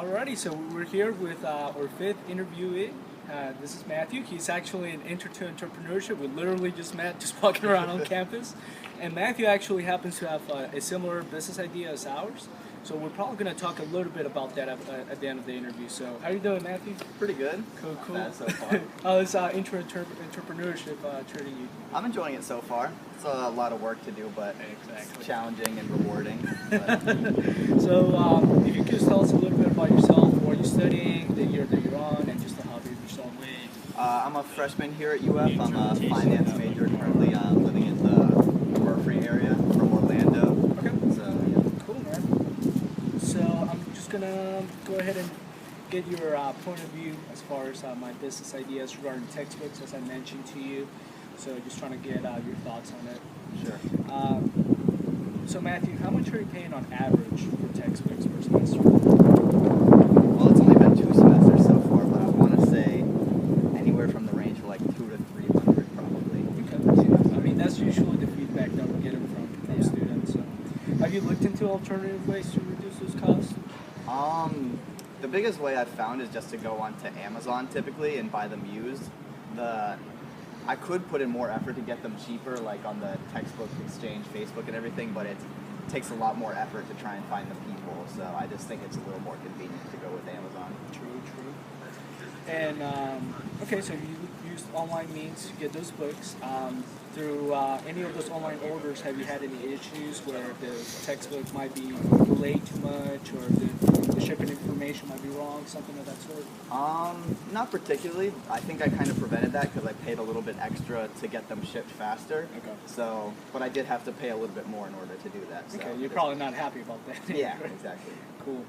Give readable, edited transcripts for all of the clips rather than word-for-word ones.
Alrighty, so we're here with our fifth interviewee. This is Matthew. He's actually an intro to entrepreneurship. We literally just met just walking around on campus. And Matthew actually happens to have a similar business idea as ours. So we're probably going to talk a little bit about that at the end of the interview. So how are you doing, Matthew? Pretty good. Cool. Not bad so far. How is entrepreneurship treating you? I'm enjoying it so far. It's a lot of work to do, but it's challenging and rewarding. So if you could just tell us a little bit about yourself, what you're studying, the year that you're on, and just the hobby of yourself. I'm a freshman here at UF. I'm a finance major currently. I'm living in the Murphy area from Orlando. Okay. So, yeah. Cool, man. So I'm just going to go ahead and get your point of view as far as my business ideas regarding textbooks, as I mentioned to you. So just trying to get your thoughts on it. Sure. So Matthew, how much are you paying on average for textbooks per semester? Well, it's only been 2 semesters so far, but I want to say anywhere from the range of like 200 to 300 probably. Okay. I mean, that's usually the feedback that we're getting from students. So, have you looked into alternative ways to reduce those costs? The biggest way I've found is just to go onto Amazon typically and buy them used. I could put in more effort to get them cheaper, like on the textbook exchange, Facebook and everything, but it takes a lot more effort to try and find the people, so I just think it's a little more convenient to go with Amazon. True. And, okay, so you used online means to get those books. Through any of those online orders, have you had any issues where the textbook might be delayed too much, or the shipping information might be wrong, something of that sort? Not particularly. I think I kind of prevented that because I paid a little bit extra to get them shipped faster. Okay. So, but I did have to pay a little bit more in order to do that. So Okay, you're probably not happy about that. Yeah, exactly. Cool.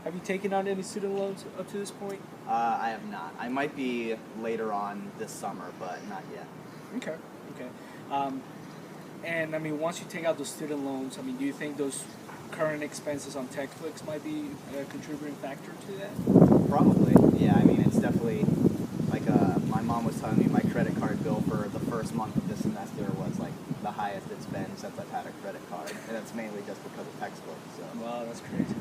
Have you taken on any student loans up to this point? I have not. I might be later on this summer, but not yet. Okay. And I mean, once you take out those student loans, I mean, do you think those current expenses on textbooks might be a contributing factor to that? Probably. Yeah, I mean, it's definitely, like, my mom was telling me my credit card bill for the first month of this semester was, like, the highest it's been since I've had a credit card. And it's mainly just because of textbooks, so. Wow, that's crazy.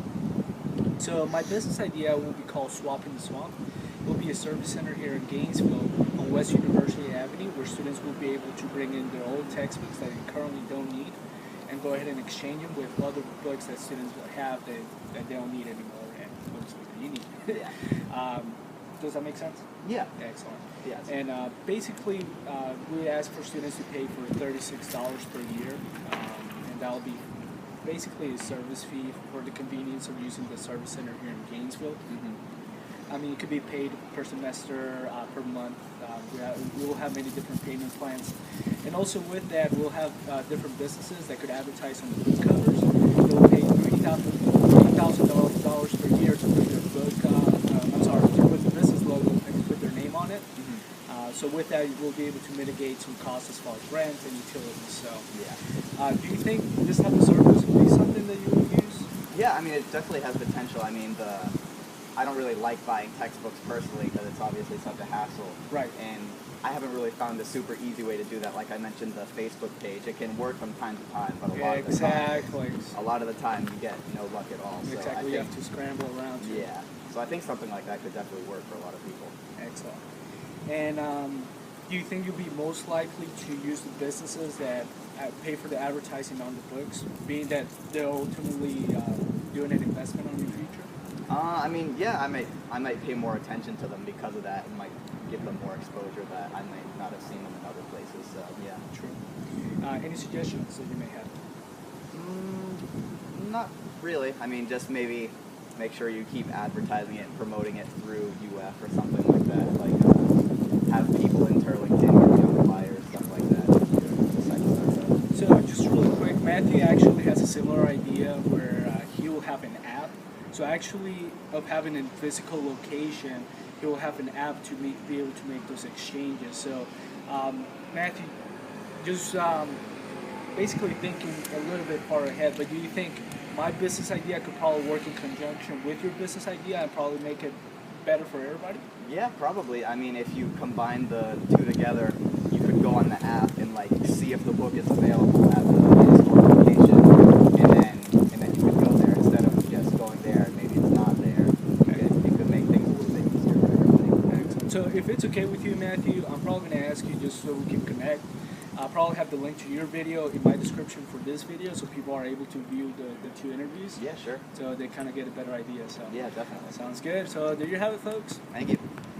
So my business idea will be called Swapping the Swamp. It will be a service center here in Gainesville on West University Avenue, where students will be able to bring in their old textbooks that they currently don't need and go ahead and exchange them with other books that students will have that they don't need anymore, and books that you need. Yeah. Does that make sense? Yeah. Excellent. Yes. And basically, we ask for students to pay for $36 per year, and that will be basically a service fee for the convenience of using the service center here in Gainesville. Mm-hmm. I mean, it could be paid per semester, per month. We will have many different payment plans. And also with that, we'll have different businesses that could advertise on the book covers. They'll pay $3,000 per year to put their book, to put the business logo and put their name on it. Mm-hmm. So with that, we'll be able to mitigate some costs as far as rent and utilities. So, Yeah. do you think this type of service would be something that you would use? Yeah, I mean, it definitely has potential. I mean, I don't really like buying textbooks personally because it's obviously such a hassle. Right. And I haven't really found a super easy way to do that. Like I mentioned, the Facebook page, it can work from time to time, but a lot of the time you get no luck at all. So Exactly. You have to scramble around. Yeah. So I think something like that could definitely work for a lot of people. Excellent. And do you think you'll be most likely to use the businesses that pay for the advertising on the books, being that they're ultimately doing an investment on your future? I mean, yeah, I might pay more attention to them because of that, and might give them more exposure that I might not have seen them in other places. So yeah. True. Any suggestions that you may have? Not really. I mean, just maybe make sure you keep advertising it and promoting it through UF or something like that. Like have people in Turlington or young buyers, stuff like that. So just really quick, Matthew actually has a similar idea where he will have an app. So actually, of having a physical location, he will have an app to be able to make those exchanges. So, Matthew, just basically thinking a little bit far ahead, but do you think my business idea could probably work in conjunction with your business idea and probably make it better for everybody? Yeah, probably. I mean, if you combine the two together, you could go on the app and like see if the book is available at the store location, and then you could go there instead of just going there and maybe it's not there. So if it's okay with you, Matthew, I'm probably going to ask you just so we can connect. I'll probably have the link to your video in my description for this video so people are able to view the two interviews. Yeah, sure. So they kind of get a better idea. So Yeah, definitely. sounds good. So there you have it, folks. Thank you.